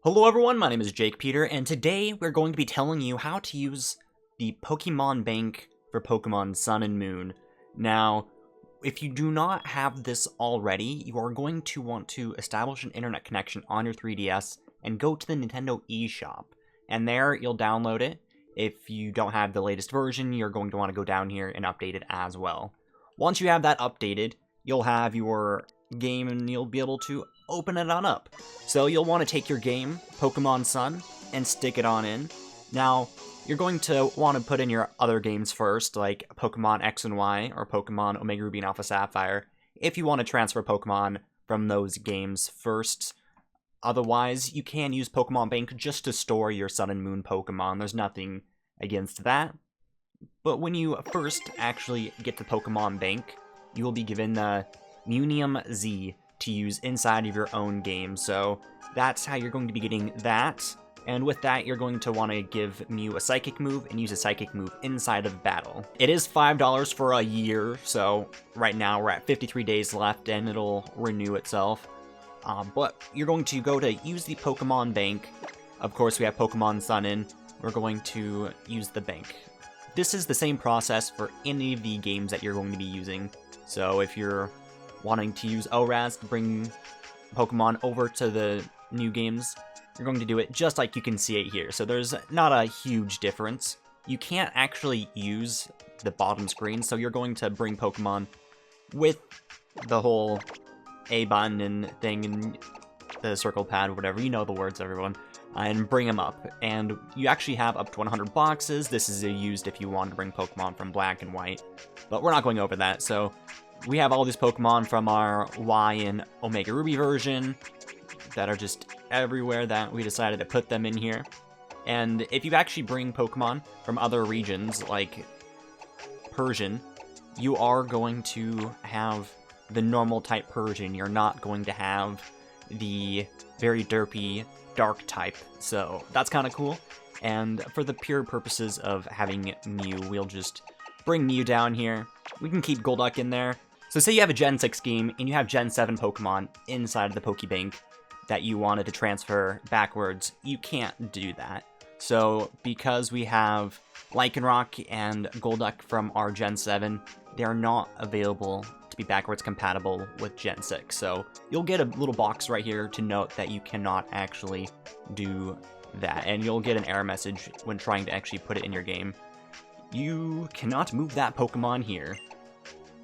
Hello everyone, my name is jakepeter, and today we're going to be telling you how to use the Pokemon Bank for Pokemon Sun and Moon. Now, if you do not have this already, you are going to want to establish an internet connection on your 3DS and go to the Nintendo eShop. And there, you'll download it. If you don't have the latest version, you're going to want to go down here and update it as well. Once you have that updated, you'll have your game and you'll be able to open it on up. So you'll want to take your game, Pokemon Sun, and stick it on in. Now, you're going to want to put in your other games first, like Pokemon X and Y or Pokemon Omega Ruby and Alpha Sapphire, if you want to transfer Pokemon from those games first. Otherwise, you can use Pokemon Bank just to store your Sun and Moon Pokemon. There's nothing against that. But when you first actually get the Pokemon Bank, you will be given the Mewnium Z to use inside of your own game. So that's how you're going to be getting that. And with that, you're going to want to give Mew a Psychic move and use a Psychic move inside of battle. It is $5 for a year, so right now we're at 53 days left and it'll renew itself. But you're going to go to use the Pokemon Bank. Of course, we have Pokemon Sun in. We're going to use the bank. This is the same process for any of the games that you're going to be using. So if you're wanting to use ORAS to bring Pokemon over to the new games, you're going to do it just like you can see it here. So there's not a huge difference. You can't actually use the bottom screen, so you're going to bring Pokemon with the whole A button and thing and the circle pad, whatever, you know the words, everyone, and bring them up. And you actually have up to 100 boxes. This is used if you want to bring Pokemon from Black and White, but we're not going over that. So we have all these Pokemon from our Y and Omega Ruby version that are just everywhere that we decided to put them in here. And if you actually bring Pokemon from other regions, like Persian, you are going to have the normal type Persian. You're not going to have the very derpy dark type. So that's kind of cool. And for the pure purposes of having Mew, we'll just bring Mew down here. We can keep Golduck in there. So say you have a Gen 6 game and you have Gen 7 Pokemon inside of the Pokebank that you wanted to transfer backwards, you can't do that. So because we have Lycanroc and Golduck from our Gen 7, they are not available to be backwards compatible with Gen 6. So you'll get a little box right here to note that you cannot actually do that. And you'll get an error message when trying to actually put it in your game. You cannot move that Pokemon here.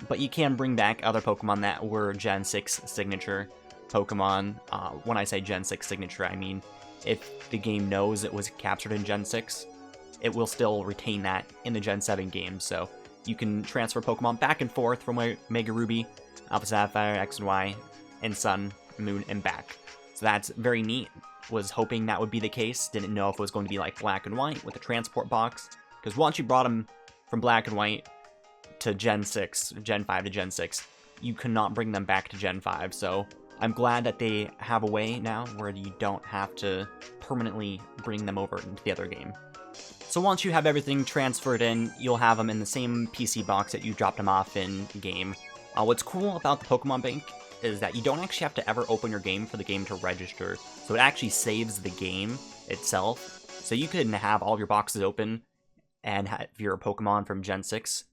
But you can bring back other Pokemon that were Gen 6 signature Pokemon. When I say Gen 6 signature, I mean if the game knows it was captured in Gen 6, it will still retain that in the Gen 7 game. So you can transfer Pokemon back and forth from Mega Ruby, Alpha Sapphire, X and Y, and Sun, Moon, and back. So that's very neat. Was hoping that would be the case. Didn't know if it was going to be like Black and White with a transport box. Because once you brought them from Black and White to Gen 6, Gen 5 to Gen 6, you cannot bring them back to Gen 5, so I'm glad that they have a way now where you don't have to permanently bring them over into the other game. So once you have everything transferred in, you'll have them in the same PC box that you dropped them off in game. What's cool about the Pokemon Bank is that you don't actually have to ever open your game for the game to register, so it actually saves the game itself. So you can have all of your boxes open and have your Pokemon from Gen 6.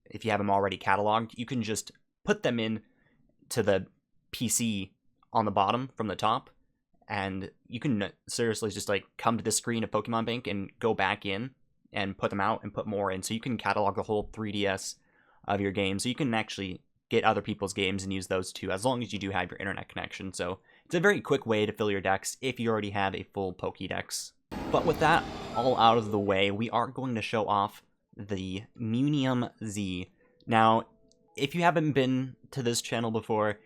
If you have them already cataloged, you can just put them in to the PC on the bottom from the top, and you can seriously just like come to this screen of Pokemon Bank and go back in and put them out and put more in. So you can catalog the whole 3DS of your game. So you can actually get other people's games and use those too, as long as you do have your internet connection. So it's a very quick way to fill your decks if you already have a full Pokédex. But with that all out of the way, we are going to show off the Mewnium Z. Now, if you haven't been to this channel before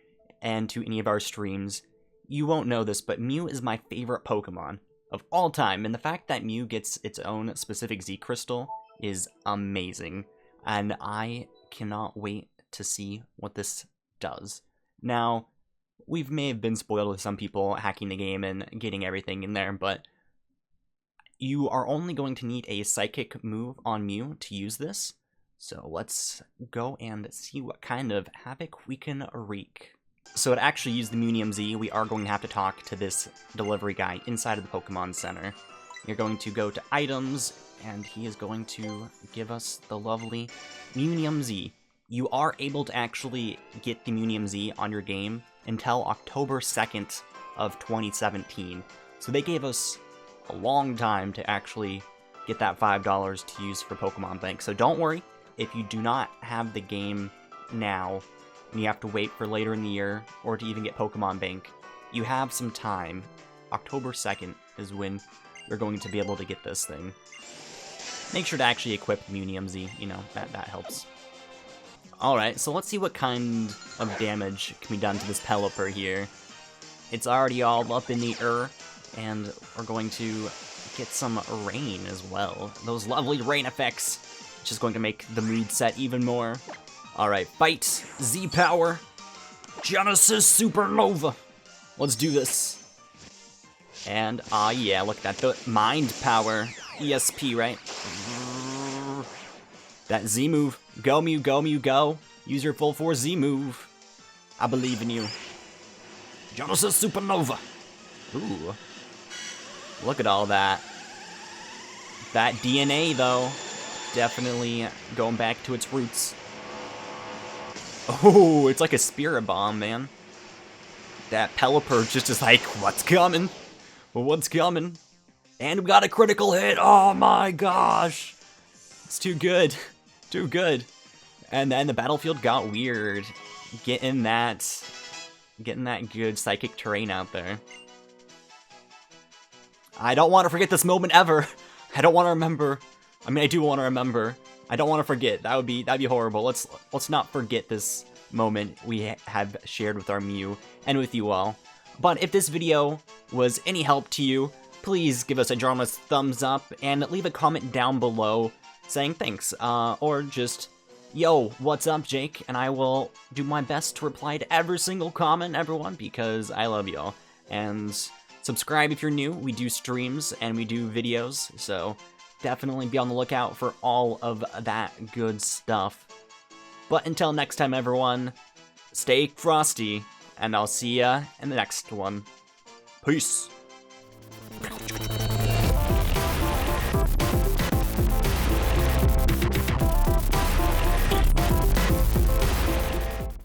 and to any of our streams, you won't know this, but Mew is my favorite Pokemon of all time, and the fact that Mew gets its own specific Z Crystal is amazing, and I cannot wait to see what this does. Now, we may have been spoiled with some people hacking the game and getting everything in there, but you are only going to need a Psychic move on Mew to use this. So let's go and see what kind of havoc we can wreak. So to actually use the Mewnium Z, we are going to have to talk to this delivery guy inside of the Pokemon Center. You're going to go to items, and he is going to give us the lovely Mewnium Z. You are able to actually get the Mewnium Z on your game until October 2nd of 2017. So they gave us a long time to actually get that $5 to use for Pokemon Bank. So don't worry, if you do not have the game now, and you have to wait for later in the year, or to even get Pokemon Bank, you have some time. October 2nd is when you're going to be able to get this thing. Make sure to actually equip Mewnium Z, you know, that helps. Alright, so let's see what kind of damage can be done to this Pelipper here. It's already all up in the and we're going to get some rain as well. Those lovely rain effects, which is going to make the mood set even more. Alright, fight, Z-Power, Genesis Supernova. Let's do this. And, yeah, look at that, the Mind Power, ESP, right? That Z-move, go Mew, go Mew, go. Use your full force Z-move. I believe in you. Genesis Supernova. Ooh. Look at all that. That DNA, though, definitely going back to its roots. Oh, it's like a Spirit Bomb, man. That Pelipper just is like, what's coming? What's coming? And we got a critical hit. Oh my gosh. It's too good. Too good. And then the battlefield got weird. Getting that good psychic terrain out there. I don't want to forget this moment ever. I don't want to remember. I mean, I do want to remember. I don't want to forget. That'd be horrible. Let's not forget this moment we have shared with our Mew and with you all. But if this video was any help to you, please give us a ginormous thumbs up and leave a comment down below saying thanks, or just, yo, what's up, Jake? And I will do my best to reply to every single comment, everyone, because I love y'all. And subscribe if you're new. We do streams and we do videos, so definitely be on the lookout for all of that good stuff. But until next time, everyone, stay frosty, and I'll see ya in the next one. Peace!